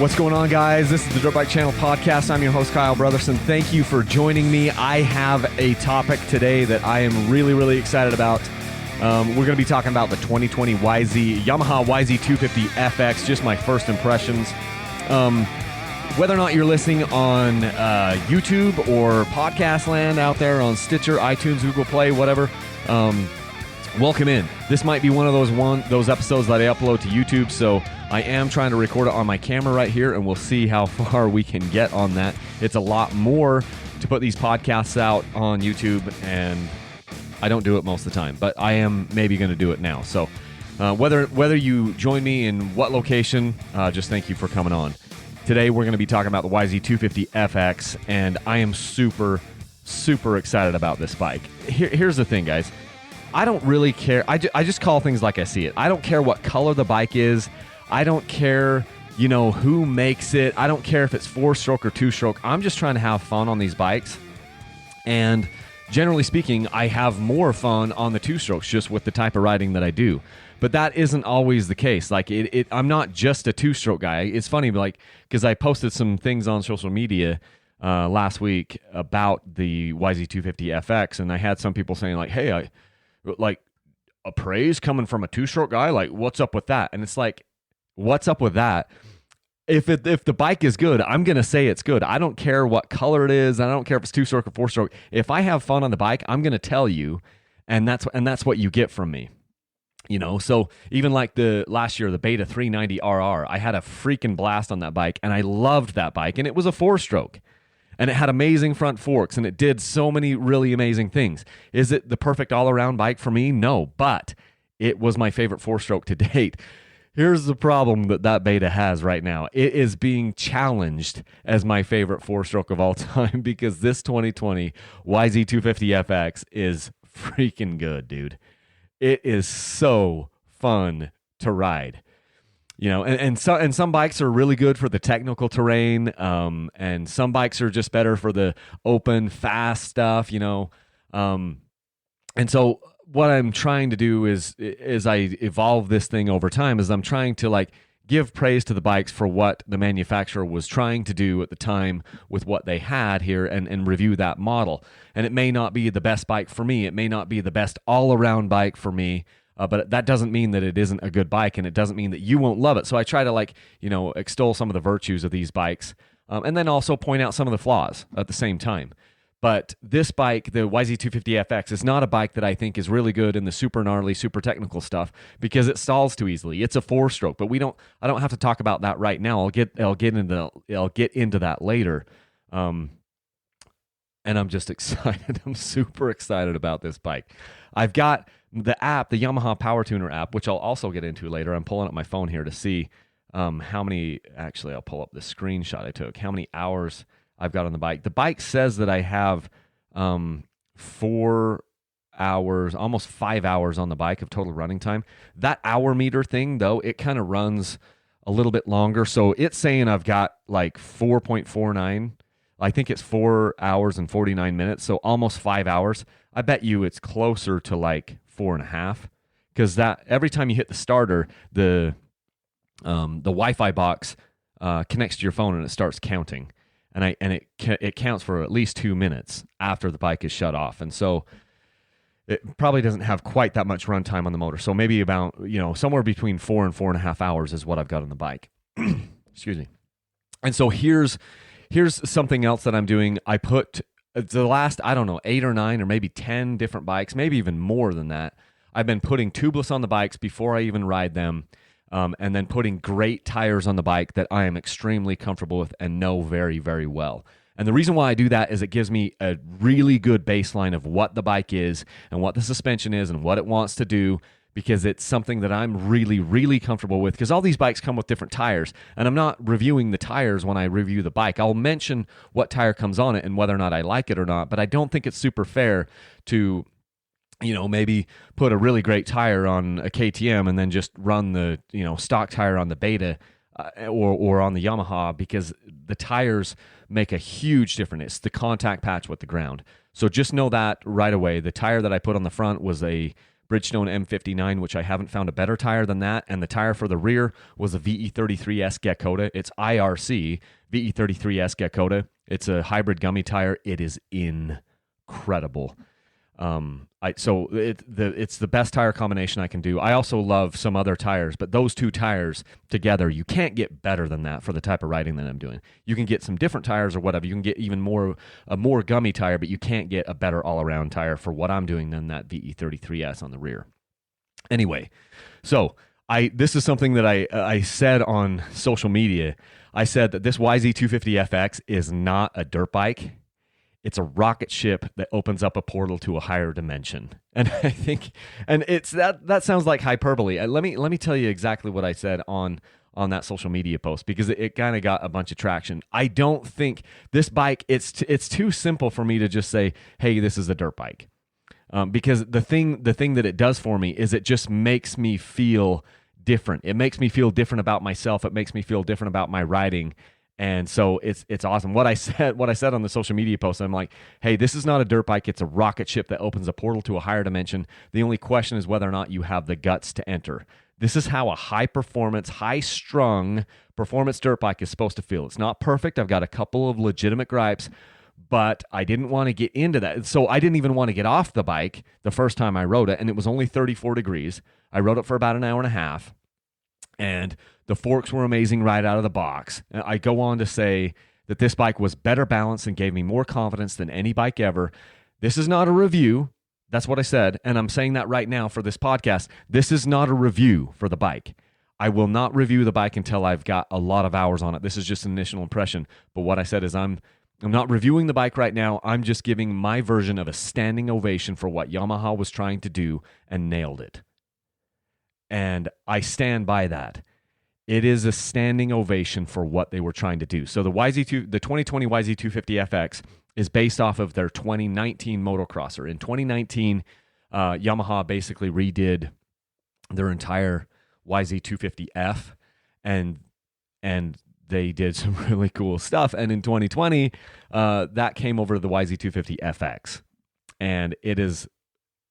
What's going on, guys? This is the Dirt Bike Channel Podcast. I'm your host, Kyle Brotherson. Thank you for joining me. I have a topic today that I am really excited about. We're going to be talking about the 2020 Yamaha YZ250FX, just my first impressions. Whether or not you're listening on YouTube or podcast land out there on Stitcher, iTunes, Google Play, whatever, welcome in. This might be one of those episodes that I upload to YouTube, so I am trying to record it on my camera right here, and we'll see how far we can get on that. It's a lot more to put these podcasts out on YouTube, and I don't do it most of the time, but I am maybe going to do it now. So whether you join me in what location, just thank you for coming on. Today, we're going to be talking about the YZ250FX, and I am super excited about this bike. Here's the thing, guys. I don't really care. I just call things like I see it. I don't care what color the bike is. I don't care, who makes it. I don't care if it's 4-stroke or 2-stroke. I'm just trying to have fun on these bikes. And generally speaking, I have more fun on the 2-strokes just with the type of riding that I do. But that isn't always the case. Like I'm not just a 2-stroke guy. It's funny, because I posted some things on social media last week about the YZ250FX, and I had some people saying like, "Hey, a praise coming from a 2-stroke guy. Like, what's up with that?" And it's like, what's up with that? If the bike is good, I'm gonna say it's good. I don't care what color it is. I don't care if it's 2-stroke or 4-stroke. If I have fun on the bike, I'm gonna tell you, and that's what you get from me. So even like the last year, the Beta 390RR, I had a freaking blast on that bike, and I loved that bike, and it was a 4-stroke. And it had amazing front forks, and it did so many really amazing things. Is it the perfect all-around bike for me? No, but it was my favorite 4-stroke to date. Here's the problem that Beta has right now. It is being challenged as my favorite 4-stroke of all time because this 2020 YZ250FX is freaking good, dude. It is so fun to ride. And some bikes are really good for the technical terrain, and some bikes are just better for the open, fast stuff, And so what I'm trying to do is I evolve this thing over time, is I'm trying to give praise to the bikes for what the manufacturer was trying to do at the time with what they had here, and review that model. And it may not be the best bike for me. It may not be the best all-around bike for me. But that doesn't mean that it isn't a good bike, and it doesn't mean that you won't love it. So I try to extol some of the virtues of these bikes, and then also point out some of the flaws at the same time. But this bike, the YZ250FX, is not a bike that I think is really good in the super gnarly, super technical stuff because it stalls too easily. It's a 4-stroke, but I don't have to talk about that right now. I'll get into that later. And I'm just excited. I'm super excited about this bike. I've got the app, the Yamaha Power Tuner app, which I'll also get into later. I'm pulling up my phone here to see how many, actually I'll pull up the screenshot I took, how many hours I've got on the bike. The bike says that I have 4 hours, almost 5 hours on the bike of total running time. That hour meter thing, though, it kind of runs a little bit longer. So it's saying I've got 4.49. I think it's 4 hours and 49 minutes, so almost 5 hours. I bet you it's closer to 4.5, because that every time you hit the starter, the Wi-Fi box connects to your phone and it starts counting, and it counts for at least 2 minutes after the bike is shut off, and so it probably doesn't have quite that much runtime on the motor. So maybe about somewhere between 4 and 4.5 hours is what I've got on the bike. Excuse me. And so here's something else that I'm doing. I put the last, 8 or 9 or maybe 10 different bikes, maybe even more than that. I've been putting tubeless on the bikes before I even ride them, and then putting great tires on the bike that I am extremely comfortable with and know very, very well. And the reason why I do that is it gives me a really good baseline of what the bike is and what the suspension is and what it wants to do, because it's something that I'm really, really comfortable with, because all these bikes come with different tires, and I'm not reviewing the tires when I review the bike. I'll mention what tire comes on it and whether or not I like it or not, but I don't think it's super fair to, maybe put a really great tire on a KTM and then just run the, stock tire on the Beta or on the Yamaha, because the tires make a huge difference. It's the contact patch with the ground. So just know that right away. The tire that I put on the front was a Bridgestone M59, which I haven't found a better tire than that. And the tire for the rear was a VE33S Gekkoda. It's IRC VE33S Gekkoda. It's a hybrid gummy tire. It is incredible. It's the best tire combination I can do. I also love some other tires, but those two tires together, you can't get better than that for the type of riding that I'm doing. You can get some different tires or whatever. You can get even a more gummy tire, but you can't get a better all-around tire for what I'm doing than that VE33S on the rear. Anyway, so this is something that I said on social media. I said that this YZ250FX is not a dirt bike. It's a rocket ship that opens up a portal to a higher dimension. And I think, and it's that sounds like hyperbole. Let me tell you exactly what I said on that social media post, because it kind of got a bunch of traction. I don't think this bike, it's too simple for me to just say, hey, this is a dirt bike. Because the thing that it does for me is it just makes me feel different. It makes me feel different about myself. It makes me feel different about my riding. And so it's awesome. What I said on the social media post, I'm like, hey, this is not a dirt bike. It's a rocket ship that opens a portal to a higher dimension. The only question is whether or not you have the guts to enter. This is how a high-performance, high-strung performance dirt bike is supposed to feel. It's not perfect. I've got a couple of legitimate gripes, but I didn't want to get into that. So I didn't even want to get off the bike the first time I rode it, and it was only 34 degrees. I rode it for about an hour and a half, and the forks were amazing right out of the box. I go on to say that this bike was better balanced and gave me more confidence than any bike ever. This is not a review. That's what I said, and I'm saying that right now for this podcast. This is not a review for the bike. I will not review the bike until I've got a lot of hours on it. This is just an initial impression. But what I said is I'm not reviewing the bike right now. I'm just giving my version of a standing ovation for what Yamaha was trying to do and nailed it. And I stand by that. It is a standing ovation for what they were trying to do. So the 2020 YZ250FX is based off of their 2019 motocrosser. In 2019, Yamaha basically redid their entire YZ250F, and they did some really cool stuff. And in 2020, that came over to the YZ250FX, and it's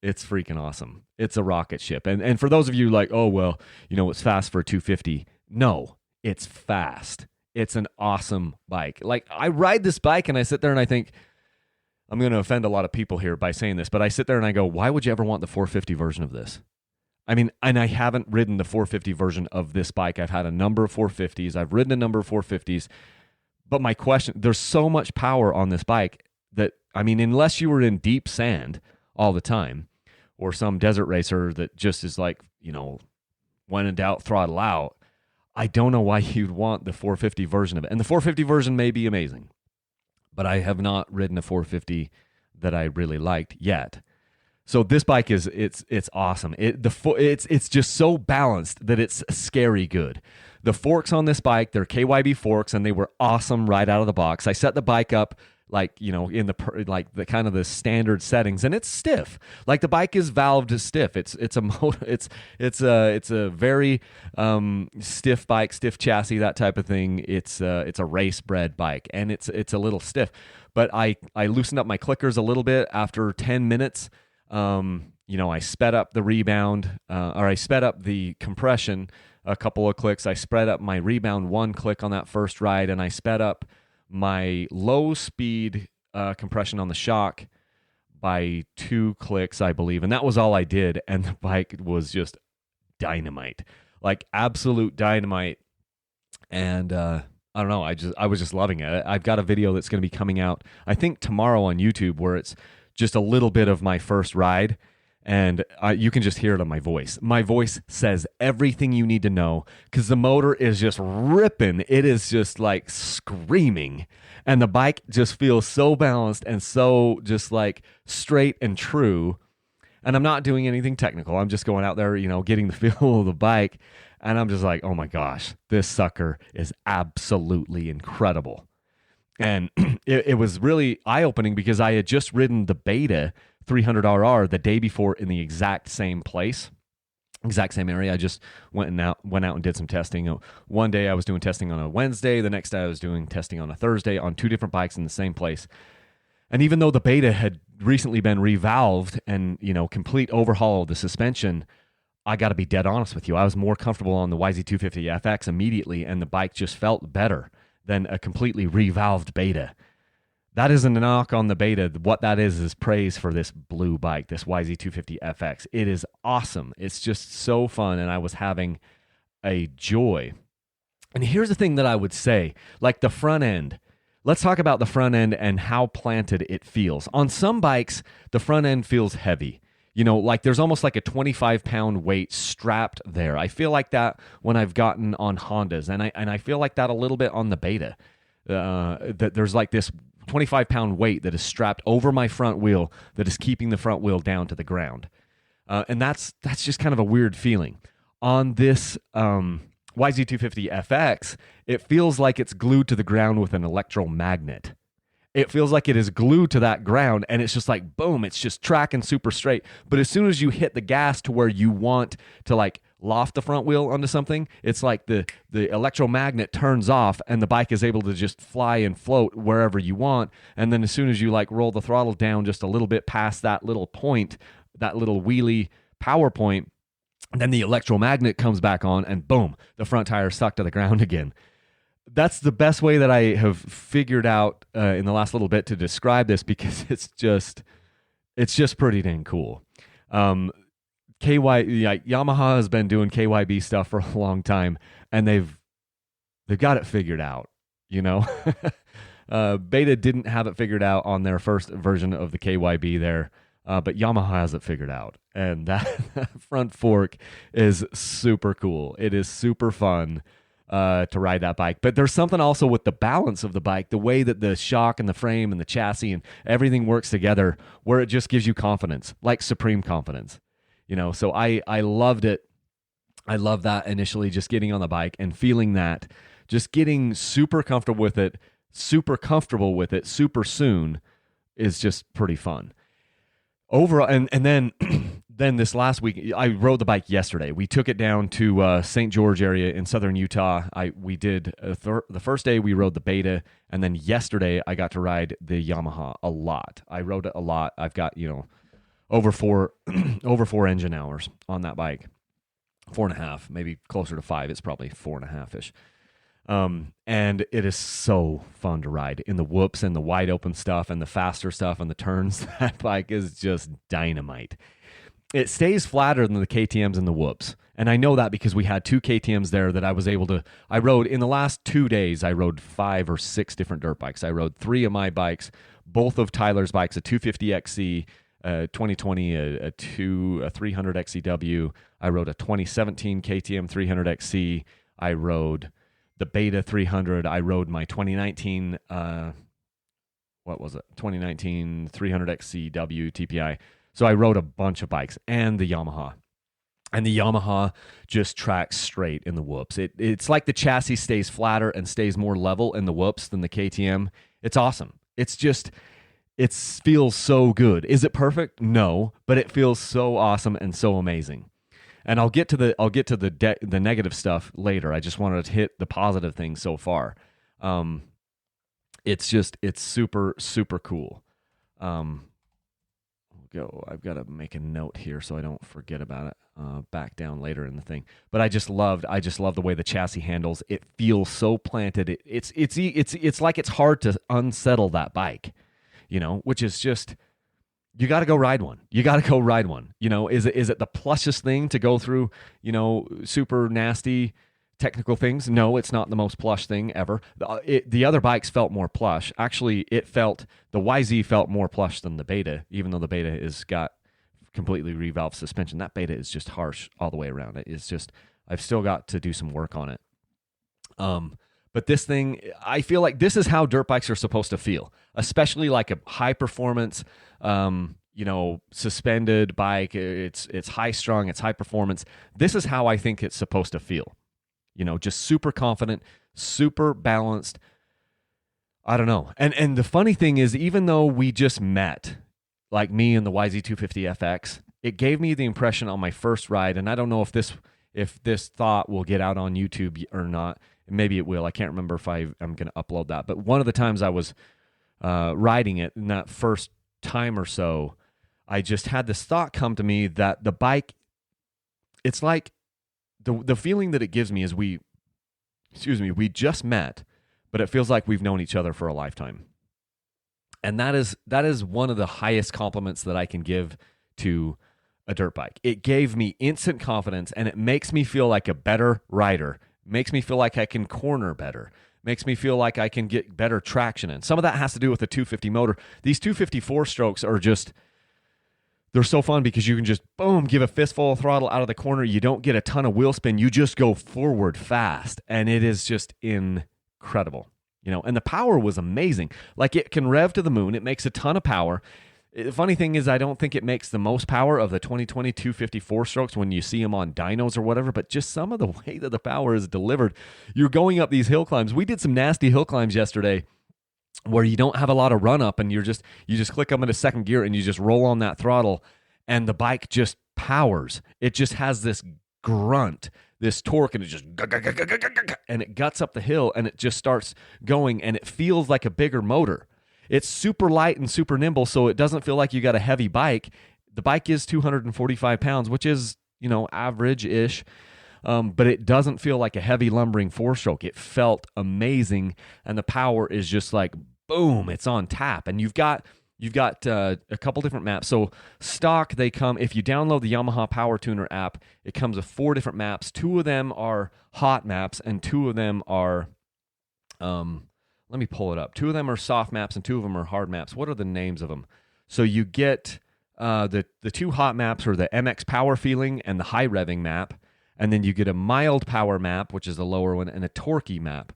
freaking awesome. It's a rocket ship. And for those of you like, oh, well, it's fast for a 250. No, it's fast. It's an awesome bike. Like, I ride this bike and I sit there and I think, I'm going to offend a lot of people here by saying this, but I sit there and I go, why would you ever want the 450 version of this? I mean, and I haven't ridden the 450 version of this bike. I've had a number of 450s. I've ridden a number of 450s. But my question, there's so much power on this bike that, I mean, unless you were in deep sand all the time, or some desert racer that just is like, when in doubt, throttle out, I don't know why you'd want the 450 version of it. And the 450 version may be amazing, but I have not ridden a 450 that I really liked yet. So this bike it's awesome. It's just so balanced that it's scary good. The forks on this bike, they're KYB forks, and they were awesome right out of the box. I set the bike up like, in the kind of the standard settings, and it's stiff. Like, the bike is valved stiff. It's a very stiff bike, stiff chassis, that type of thing. It's a race bred bike, and it's a little stiff. But I loosened up my clickers a little bit after 10 minutes. I sped up the rebound, or I sped up the compression a couple of clicks. I sped up my rebound one click on that first ride, and I sped up my low speed compression on the shock by 2 clicks, I believe. And that was all I did. And the bike was just dynamite, like absolute dynamite. And I don't know, I was just loving it. I've got a video that's going to be coming out, I think tomorrow, on YouTube, where it's just a little bit of my first ride. And you can just hear it on my voice. My voice says everything you need to know, because the motor is just ripping. It is just like screaming. And the bike just feels so balanced and so just like straight and true. And I'm not doing anything technical. I'm just going out there, getting the feel of the bike. And I'm just like, oh my gosh, this sucker is absolutely incredible. And it was really eye-opening, because I had just ridden the Beta 300RR the day before in the exact same place, exact same area. I just went out and did some testing. One day I was doing testing on a Wednesday. The next day I was doing testing on a Thursday on 2 different bikes in the same place. And even though the Beta had recently been revalved and, complete overhaul of the suspension, I got to be dead honest with you. I was more comfortable on the YZ250FX immediately, and the bike just felt better than a completely revalved Beta. That isn't a knock on the Beta. What that is praise for this blue bike, this YZ250FX. It is awesome. It's just so fun, and I was having a joy. And here's the thing that I would say, like the front end. Let's talk about the front end and how planted it feels. On some bikes, the front end feels heavy. Like there's almost like a 25-pound weight strapped there. I feel like that when I've gotten on Hondas, and I feel like that a little bit on the Beta. That there's like this 25-pound weight that is strapped over my front wheel that is keeping the front wheel down to the ground. And that's just kind of a weird feeling. On this YZ250FX, it feels like it's glued to the ground with an electromagnet. It feels like it is glued to that ground, and it's just like, boom, it's just tracking super straight. But as soon as you hit the gas to where you want to like loft the front wheel onto something, it's like the electromagnet turns off and the bike is able to just fly and float wherever you want. And then as soon as you like roll the throttle down just a little bit past that little point, that little wheelie power point, then the electromagnet comes back on and boom, the front tire is stuck to the ground again. That's the best way that I have figured out in the last little bit to describe this, because it's just pretty dang cool. Yamaha has been doing KYB stuff for a long time, and they've got it figured out. Beta didn't have it figured out on their first version of the KYB there, but Yamaha has it figured out, and that front fork is super cool. It is super fun to ride that bike. But there's something also with the balance of the bike, the way that the shock and the frame and the chassis and everything works together, where it just gives you confidence, like supreme confidence. So I loved it. I love that initially, just getting on the bike and feeling that, just getting super comfortable with it super soon is just pretty fun. Overall, and then then this last week, I rode the bike yesterday. We took it down to St. George area in southern Utah. We did the first day we rode the Beta, and then yesterday I got to ride the Yamaha a lot. I rode it a lot. I've got over four engine hours on that bike, 4.5, maybe closer to 5. It's probably 4.5-ish. And it is so fun to ride in the whoops and the wide open stuff and the faster stuff and the turns. That bike is just dynamite. It stays flatter than the KTMs and the whoops. And I know that because we had 2 KTMs there that I rode in the last 2 days. I rode 5 or 6 different dirt bikes. I rode 3 of my bikes, both of Tyler's bikes, a 250XC, 2020, a 300 XCW. I rode a 2017 KTM 300XC. I rode the Beta 300. I rode my 2019, 2019 300 XCW TPI. So I rode a bunch of bikes and the Yamaha. And the Yamaha just tracks straight in the whoops. It's like the chassis stays flatter and stays more level in the whoops than the KTM. It's awesome. It feels so good. Is it perfect? No, but it feels so awesome and so amazing. And I'll get to the negative stuff later. I just wanted to hit the positive things so far. It's super, super cool. I've got to make a note here so I don't forget about it. Back down later in the thing. But I just love the way the chassis handles. It feels so planted. It's like it's hard to unsettle that bike, which is just, you got to go ride one. Is it the plushest thing to go through, super nasty technical things? No, it's not the most plush thing ever. The other bikes felt more plush. Actually, the YZ felt more plush than the Beta, even though the Beta has got completely revalved suspension. That Beta is just harsh all the way around. It's just, I've still got to do some work on it. But this thing, I feel like this is how dirt bikes are supposed to feel, especially like a high performance, suspended bike. It's high strung, it's high performance. This is how I think it's supposed to feel. Just super confident, super balanced. I don't know. And the funny thing is, even though we just met, like me and the YZ250FX, it gave me the impression on my first ride, and I don't know if this thought will get out on YouTube or not. Maybe it will. I can't remember if I'm going to upload that. But one of the times I was riding it in that first time or so, I just had this thought come to me that the bike, it's like the feeling that it gives me is we just met, but it feels like we've known each other for a lifetime. And that is one of the highest compliments that I can give to a dirt bike. It gave me instant confidence, and it makes me feel like a better rider. Makes me feel like I can corner better. Makes me feel like I can get better traction in. Some of that has to do with the 250 motor. These 254 strokes are just, they're so fun because you can just, boom, give a fistful of throttle out of the corner. You don't get a ton of wheel spin. You just go forward fast, and it is just incredible. And the power was amazing. Like, it can rev to the moon. It makes a ton of power. The funny thing is, I don't think it makes the most power of the 2020 254 strokes when you see them on dynos or whatever, but just some of the way that the power is delivered. You're going up these hill climbs. We did some nasty hill climbs yesterday where you don't have a lot of run up, and you just click them into second gear and you just roll on that throttle, and the bike just powers. It just has this grunt, this torque, and it just and it guts up the hill, and it just starts going, and it feels like a bigger motor. It's super light and super nimble, so it doesn't feel like you got a heavy bike. The bike is 245 pounds, which is, average-ish, but it doesn't feel like a heavy lumbering four-stroke. It felt amazing, and the power is just like, boom, it's on tap. And you've got a couple different maps. So stock, they come, if you download the Yamaha Power Tuner app, it comes with 4 different maps. 2 of them are hot maps, and 2 of them are, let me pull it up. 2 of them are soft maps, and 2 of them are hard maps. What are the names of them? So you get the 2 hot maps are the MX Power Feeling and the high revving map, and then you get a mild power map, which is the lower one, and a torquey map.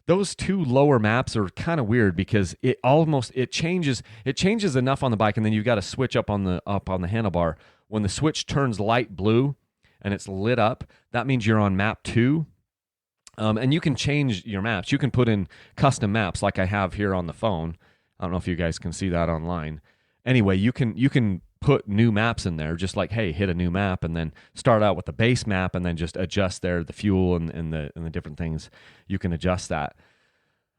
Those 2 lower maps are kind of weird because it changes enough on the bike, and then you've got to switch up on the handlebar. When the switch turns light blue and it's lit up, that means you're on map 2. And you can change your maps. You can put in custom maps like I have here on the phone. I don't know if you guys can see that online. Anyway, you can put new maps in there, just like, hey, hit a new map, and then start out with the base map, and then just adjust the fuel and the different things. You can adjust that.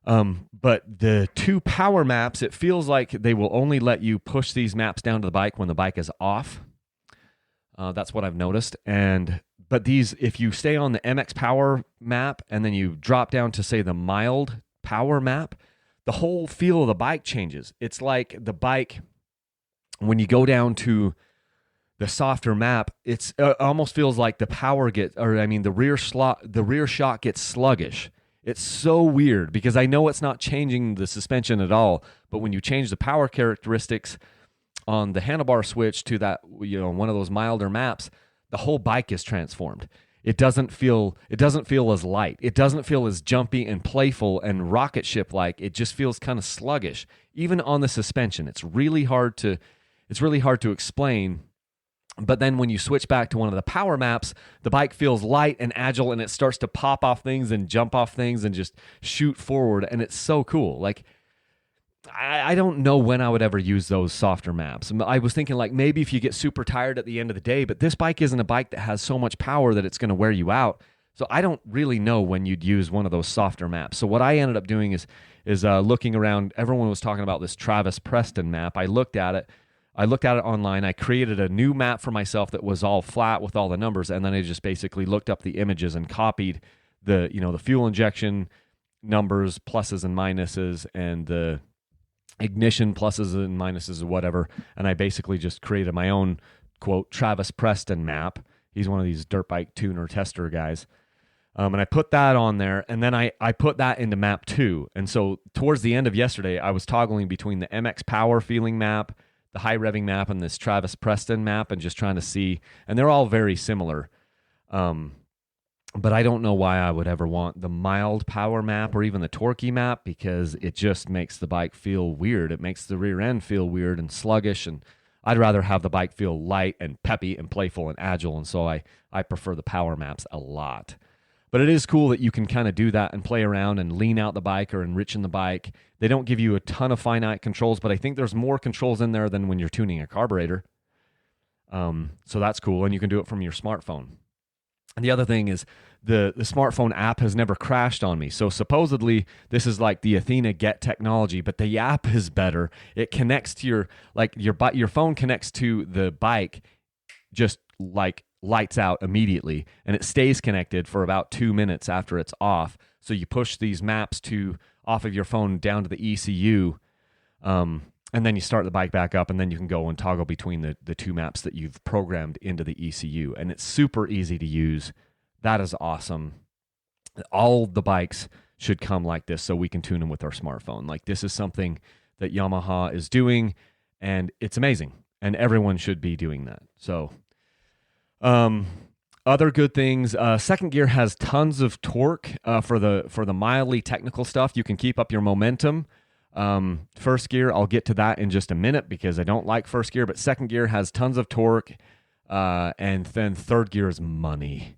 But the 2 power maps, it feels like they will only let you push these maps down to the bike when the bike is off. That's what I've noticed. But these, if you stay on the MX Power map and then you drop down to, say, the mild power map, the whole feel of the bike changes. It's like the bike, when you go down to the softer map, it almost feels like the rear shock gets sluggish. It's so weird because I know it's not changing the suspension at all, but when you change the power characteristics on the handlebar switch to that, one of those milder maps, the whole bike is transformed. It doesn't feel as light. It doesn't feel as jumpy and playful and rocket ship like. It just feels kind of sluggish. Even on the suspension, it's really hard to explain. But then when you switch back to one of the power maps, the bike feels light and agile, and it starts to pop off things and jump off things and just shoot forward, and it's so cool. Like, I don't know when I would ever use those softer maps. I was thinking, like, maybe if you get super tired at the end of the day, but this bike isn't a bike that has so much power that it's going to wear you out. So I don't really know when you'd use one of those softer maps. So what I ended up doing is looking around. Everyone was talking about this Travis Preston map. I looked at it online. I created a new map for myself that was all flat with all the numbers, and then I just basically looked up the images and copied the fuel injection numbers, pluses and minuses, and the ignition pluses and minuses or whatever, and I basically just created my own, quote, Travis Preston map. He's one of these dirt bike tuner tester guys. And I put that on there, and then I put that into map 2. And so towards the end of yesterday, I was toggling between the MX Power Feeling map, the high revving map, and this Travis Preston map, and just trying to see, and they're all very similar. But I don't know why I would ever want the mild power map or even the torquey map, because it just makes the bike feel weird. It makes the rear end feel weird and sluggish, and I'd rather have the bike feel light and peppy and playful and agile, and so I prefer the power maps a lot. But it is cool that you can kind of do that and play around and lean out the bike or enrichen the bike. They don't give you a ton of finite controls, but I think there's more controls in there than when you're tuning a carburetor. So that's cool, and you can do it from your smartphone. And the other thing is the smartphone app has never crashed on me. So supposedly this is like the Athena Get technology, but the app is better. It connects to your phone connects to the bike, just like lights out immediately, and it stays connected for about 2 minutes after it's off. So you push these maps off of your phone down to the ECU, and then you start the bike back up, and then you can go and toggle between the two maps that you've programmed into the ECU. And it's super easy to use. That is awesome. All the bikes should come like this so we can tune them with our smartphone. Like, this is something that Yamaha is doing, and it's amazing. And everyone should be doing that. So, other good things. Second gear has tons of torque for the mildly technical stuff. You can keep up your momentum. First gear, I'll get to that in just a minute because I don't like first gear, but second gear has tons of torque, and then third gear is money.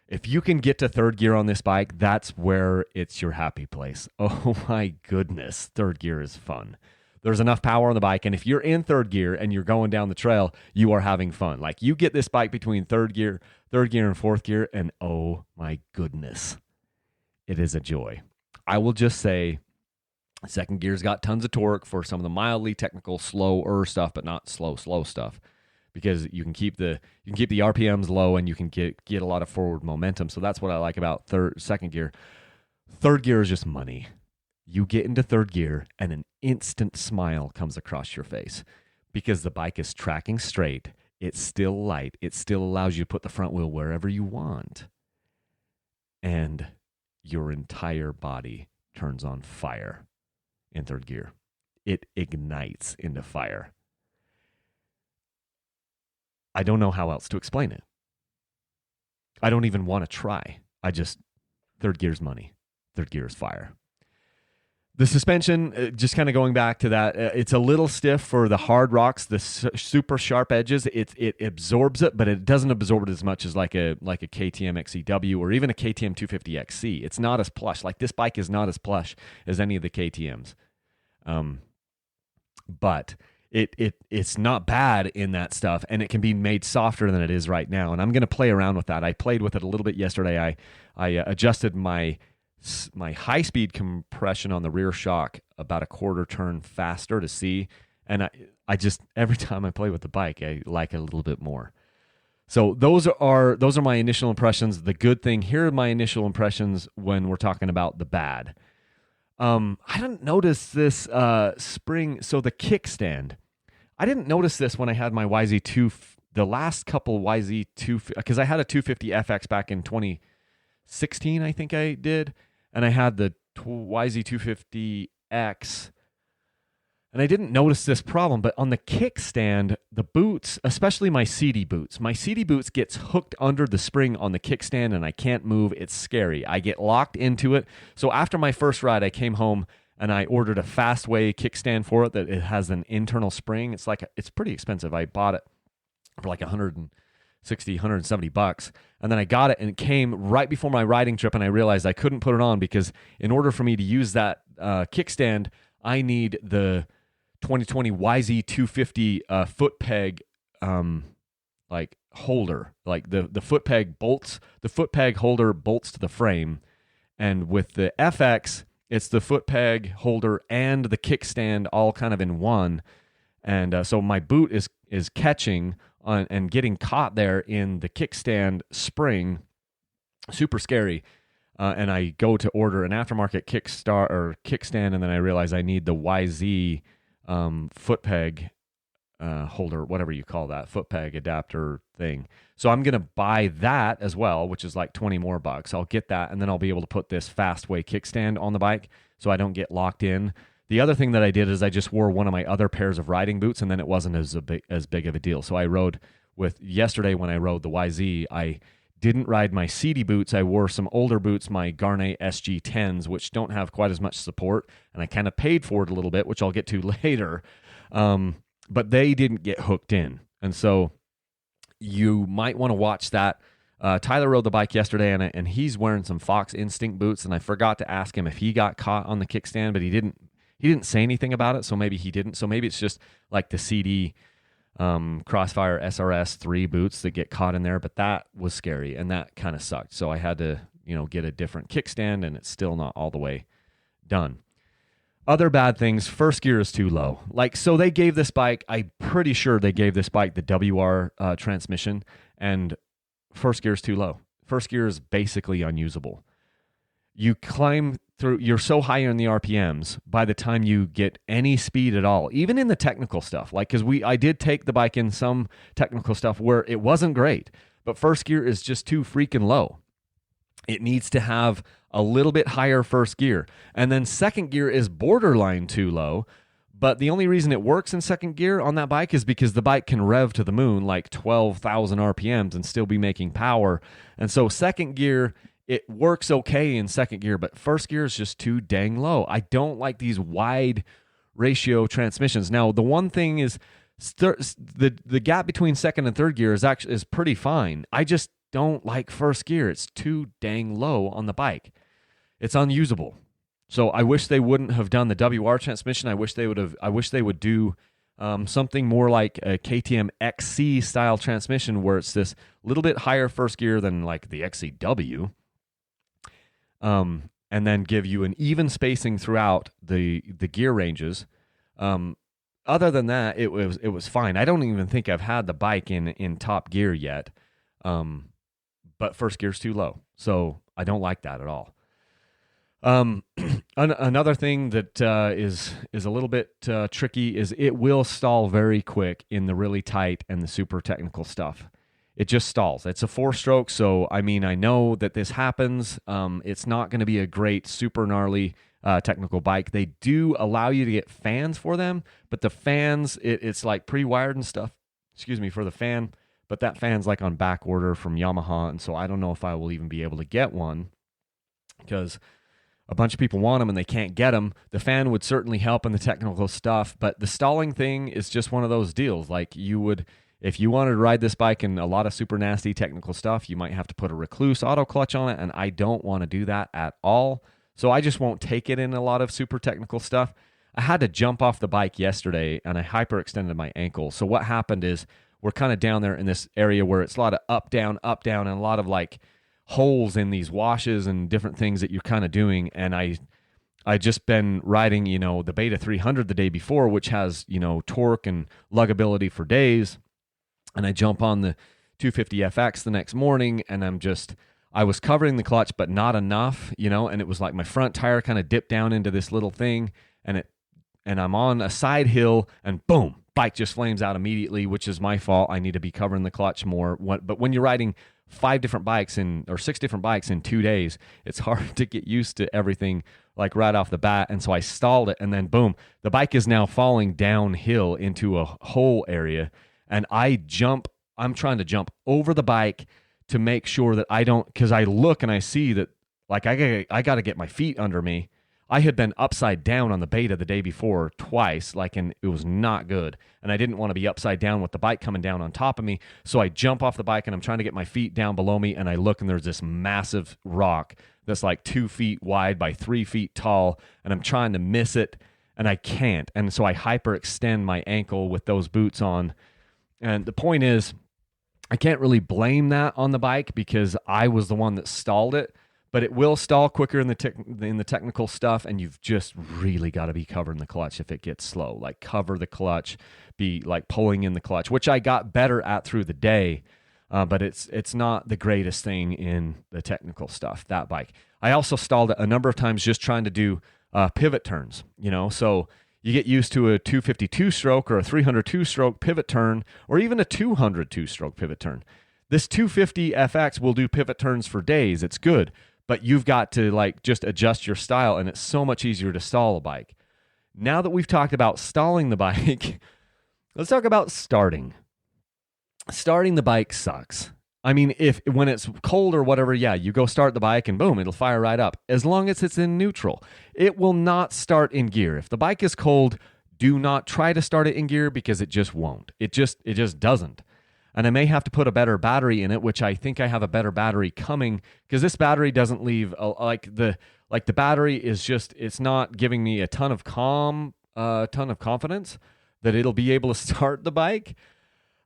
If you can get to third gear on this bike, that's where it's your happy place. Oh my goodness, third gear is fun. There's enough power on the bike, and if you're in third gear and you're going down the trail, you are having fun. Like, you get this bike between third gear and fourth gear, and oh my goodness, it is a joy. I will just say, second gear's got tons of torque for some of the mildly technical, slower stuff, but not slow stuff, because you can keep the RPMs low and you can get a lot of forward momentum. So that's what I like about second gear. Third gear is just money. You get into third gear and an instant smile comes across your face because the bike is tracking straight. It's still light. It still allows you to put the front wheel wherever you want. And your entire body turns on fire in third gear. It ignites into fire. I don't know how else to explain it. I don't even want to try. Third gear's money. Third gear is fire. The suspension, just kind of going back to that, it's a little stiff for the hard rocks, the super sharp edges. It absorbs it, but it doesn't absorb it as much as like a KTM XCW or even a KTM 250XC. It's not as plush. Like, this bike is not as plush as any of the KTMs. But it's not bad in that stuff, and it can be made softer than it is right now. And I'm going to play around with that. I played with it a little bit yesterday. I adjusted my high-speed compression on the rear shock about a quarter turn faster to see, and I just, every time I play with the bike, I like it a little bit more. So those are my initial impressions. The good thing, here are my initial impressions when we're talking about the bad. I didn't notice this spring, so the kickstand. I didn't notice this when I had my YZ2, the last couple YZ2, because I had a 250FX back in 2016, I think I did. And I had the YZ250X, and I didn't notice this problem, but on the kickstand, the boots, especially my CD boots gets hooked under the spring on the kickstand, and I can't move. It's scary. I get locked into it. So after my first ride, I came home and I ordered a Fastway kickstand for it that it has an internal spring. It's pretty expensive. I bought it for like $170, $170. And then I got it, and it came right before my riding trip, and I realized I couldn't put it on because in order for me to use that kickstand, I need the 2020 YZ250 foot peg like holder. Like the foot peg bolts, the foot peg holder bolts to the frame. And with the FX, it's the foot peg holder and the kickstand all kind of in one. And so my boot is catching on and getting caught there in the kickstand spring. Super scary. And I go to order an aftermarket kickstand, and then I realize I need the YZ foot peg holder, whatever you call that, foot peg adapter thing. So I'm going to buy that as well, which is like $20 more. I'll get that, and then I'll be able to put this Fastway kickstand on the bike so I don't get locked in. The other thing that I did is I just wore one of my other pairs of riding boots, and then it wasn't as big of a deal. So I rode yesterday when I rode the YZ, I didn't ride my CD boots. I wore some older boots, my Garnet SG10s, which don't have quite as much support, and I kind of paid for it a little bit, which I'll get to later. But they didn't get hooked in, and so you might want to watch that. Tyler rode the bike yesterday, and he's wearing some Fox Instinct boots, and I forgot to ask him if he got caught on the kickstand, but he didn't say anything about it, so maybe he didn't. So maybe it's just like the CD Crossfire SRS 3 boots that get caught in there, but that was scary and that kind of sucked. So I had to, get a different kickstand, and it's still not all the way done. Other bad things, first gear is too low. So they gave this bike, I'm pretty sure they gave this bike the WR transmission, and first gear is too low. First gear is basically unusable. You climb through, you're so high in the RPMs by the time you get any speed at all, even in the technical stuff. Because I did take the bike in some technical stuff where it wasn't great, but first gear is just too freaking low. It needs to have a little bit higher first gear. And then second gear is borderline too low. But the only reason it works in second gear on that bike is because the bike can rev to the moon like 12,000 RPMs and still be making power. And so second gear, it works okay in second gear, but first gear is just too dang low. I don't like these wide ratio transmissions. Now, the one thing is the gap between second and third gear is pretty fine. I just don't like first gear. It's too dang low on the bike. It's unusable. So I wish they wouldn't have done the WR transmission. I wish they would do something more like a KTM XC style transmission, where it's this little bit higher first gear than like the XCW, and then give you an even spacing throughout the gear ranges. Other than that, it was fine. I don't even think I've had the bike in top gear yet. But first gear's too low, so I don't like that at all. Another thing that is a little bit tricky is it will stall very quick in the really tight and the super technical stuff. It just stalls. It's a 4-stroke, so I know that this happens. It's not going to be a great, super gnarly technical bike. They do allow you to get fans for them, but the fans, it's like pre-wired and stuff. For the fan. But that fan's like on back order from Yamaha, and so I don't know if I will even be able to get one because a bunch of people want them and they can't get them. The fan would certainly help in the technical stuff, but the stalling thing is just one of those deals. Like if you wanted to ride this bike in a lot of super nasty technical stuff, you might have to put a recluse auto clutch on it, and I don't want to do that at all. So I just won't take it in a lot of super technical stuff. I had to jump off the bike yesterday, and I hyperextended my ankle. So what happened is, we're kind of down there in this area where it's a lot of up, down, and a lot of like holes in these washes and different things that you're kind of doing. And I just been riding, the Beta 300 the day before, which has, torque and luggability for days. And I jump on the 250FX the next morning, and I was covering the clutch, but not enough, and it was like my front tire kind of dipped down into this little thing, and I'm on a side hill, and boom, bike just flames out immediately, which is my fault. I need to be covering the clutch more. But when you're riding 6 different bikes in 2 days, it's hard to get used to everything like right off the bat. And so I stalled it, and then boom, the bike is now falling downhill into a hole area, and I'm trying to jump over the bike to make sure that I don't, because I look and I see that like I got to get my feet under me. I had been upside down on the Beta the day before twice, and it was not good. And I didn't want to be upside down with the bike coming down on top of me. So I jump off the bike, and I'm trying to get my feet down below me, and I look, and there's this massive rock that's like 2 feet wide by 3 feet tall, and I'm trying to miss it, and I can't. And so I hyperextend my ankle with those boots on. And the point is, I can't really blame that on the bike because I was the one that stalled it. But it will stall quicker in the technical stuff, and you've just really got to be covering the clutch if it gets slow. Like cover the clutch, be like pulling in the clutch, which I got better at through the day, but it's not the greatest thing in the technical stuff, that bike. I also stalled it a number of times just trying to do pivot turns, so you get used to a 252 stroke or a 302 stroke pivot turn, or even a 202 stroke pivot turn. This 250FX will do pivot turns for days. It's good. But you've got to just adjust your style, and it's so much easier to stall a bike. Now that we've talked about stalling the bike, let's talk about starting. Starting the bike sucks. When it's cold or whatever, yeah, you go start the bike and boom, it'll fire right up. As long as it's in neutral, it will not start in gear. If the bike is cold, do not try to start it in gear because it just won't. It just doesn't. And I may have to put a better battery in it, which I think I have a better battery coming, because this battery doesn't leave the battery is just, it's not giving me a ton of confidence that it'll be able to start the bike.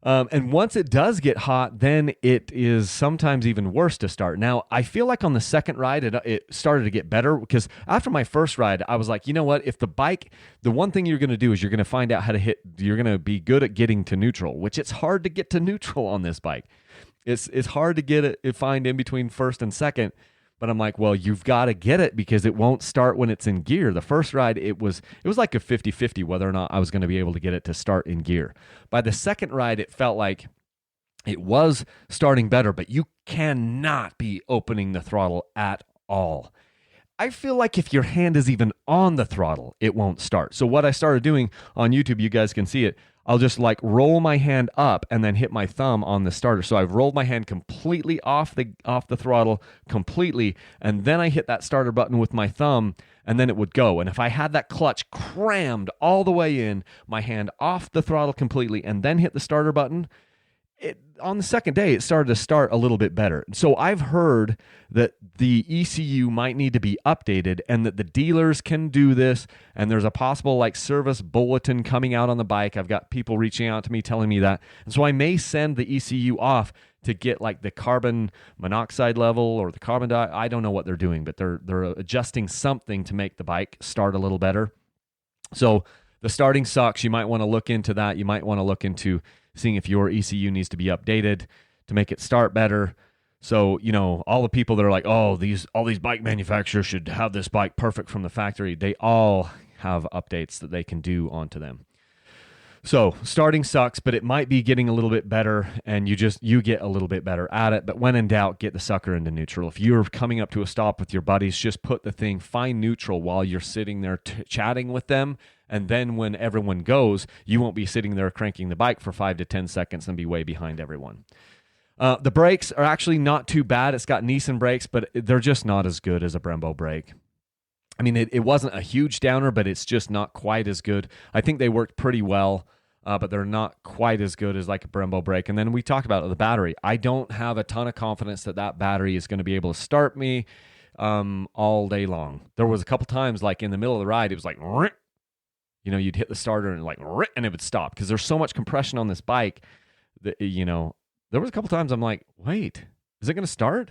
And once it does get hot, then it is sometimes even worse to start. Now, I feel like on the second ride, it started to get better because after my first ride, I was like, you know what? If the one thing you're going to do is you're going to find out how to you're going to be good at getting to neutral, which it's hard to get to neutral on this bike. It's hard to find in between first and second. But I'm like, well, you've got to get it because it won't start when it's in gear. The first ride, it was like a 50-50 whether or not I was going to be able to get it to start in gear. By the second ride, it felt like it was starting better, but you cannot be opening the throttle at all. I feel like if your hand is even on the throttle, it won't start. So what I started doing on YouTube, you guys can see it, I'll just like roll my hand up and then hit my thumb on the starter. So I've rolled my hand completely off the throttle completely, and then I hit that starter button with my thumb, and then it would go. And if I had that clutch crammed all the way in, my hand off the throttle completely, and then hit the starter button, on the second day, it started to start a little bit better. So I've heard that the ECU might need to be updated and that the dealers can do this. And there's a possible like service bulletin coming out on the bike. I've got people reaching out to me telling me that. And so I may send the ECU off to get like the carbon monoxide level or the carbon dioxide. I don't know what they're doing, but they're adjusting something to make the bike start a little better. So the starting sucks. You might want to look into that. You might want to look into seeing if your ECU needs to be updated to make it start better. So, all the people that are like, oh, all these bike manufacturers should have this bike perfect from the factory. They all have updates that they can do onto them. So starting sucks, but it might be getting a little bit better, and you get a little bit better at it. But when in doubt, get the sucker into neutral. If you're coming up to a stop with your buddies, just find neutral while you're sitting there chatting with them. And then when everyone goes, you won't be sitting there cranking the bike for 5 to 10 seconds and be way behind everyone. The brakes are actually not too bad. It's got Nissan brakes, but they're just not as good as a Brembo brake. I mean, it wasn't a huge downer, but it's just not quite as good. I think they worked pretty well, but they're not quite as good as like a Brembo brake. And then we talked about the battery. I don't have a ton of confidence that battery is going to be able to start me all day long. There was a couple times, like in the middle of the ride, it was like, you'd hit the starter and and it would stop because there's so much compression on this bike that, there was a couple times I'm like, wait, is it going to start?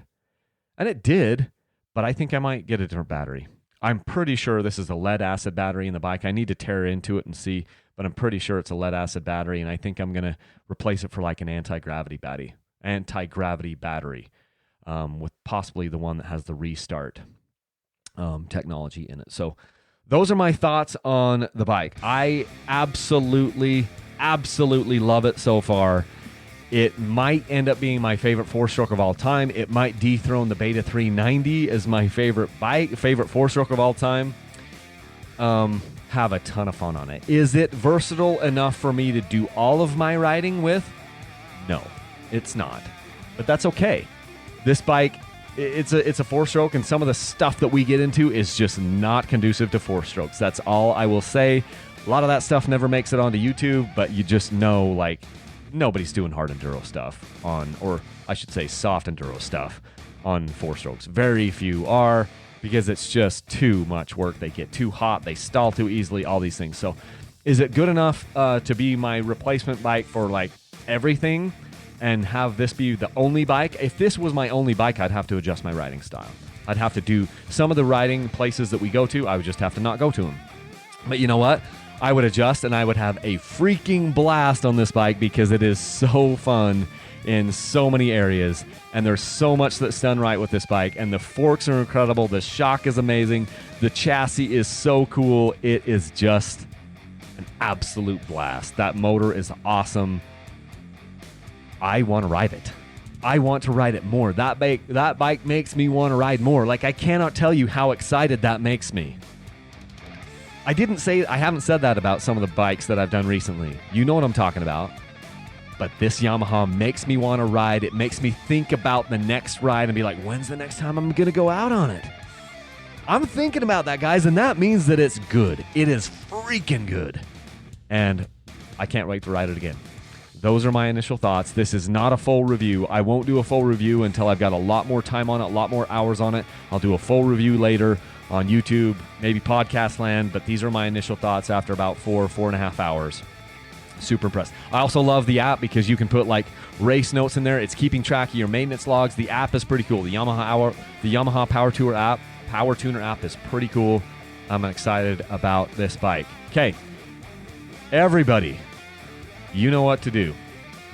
And it did, but I think I might get a different battery. I'm pretty sure this is a lead acid battery in the bike. I need to tear into it and see, but I'm pretty sure it's a lead acid battery, and I think I'm going to replace it for like an anti-gravity battery with possibly the one that has the restart technology in it. So those are my thoughts on the bike. I absolutely love it so far. It might end up being my favorite four-stroke of all time. It might dethrone the Beta 390 as my favorite four-stroke of all time. Have a ton of fun on it. Is it versatile enough for me to do all of my riding with? No, it's not. But that's okay. This bike, it's a four-stroke, and some of the stuff that we get into is just not conducive to four-strokes. That's all I will say. A lot of that stuff never makes it onto YouTube, but you just know, like, nobody's doing hard enduro stuff or I should say soft enduro stuff on four-strokes. Very few are, because it's just too much work. They get too hot, they stall too easily, all these things. So is it good enough to be my replacement bike for like everything and have this be the only bike? If this was my only bike, I'd have to adjust my riding style. I'd have to do some of the riding places that we go to, I would just have to not go to them. But you know what? I would adjust and I would have a freaking blast on this bike because it is so fun in so many areas, and there's so much that's done right with this bike, and the forks are incredible, the shock is amazing, the chassis is so cool. It is just an absolute blast. That motor is awesome. I want to ride it. I want to ride it more. That bike makes me want to ride more. Like, I cannot tell you how excited that makes me. I haven't said that about some of the bikes that I've done recently. You know what I'm talking about. But this Yamaha makes me want to ride. It makes me think about the next ride and be like, when's the next time I'm going to go out on it? I'm thinking about that, guys, and that means that it's good. It is freaking good. And I can't wait to ride it again. Those are my initial thoughts. This is not a full review. I won't do a full review until I've got a lot more time on it, a lot more hours on it. I'll do a full review later on YouTube, maybe podcast land, but these are my initial thoughts after about 4.5 hours. Super impressed. I also love the app because you can put like race notes in there. It's keeping track of your maintenance logs. The app is pretty cool. The Yamaha Power Tuner app is pretty cool. I'm excited about this bike. Okay, everybody, you know what to do.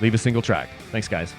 Leave a single track. Thanks, guys.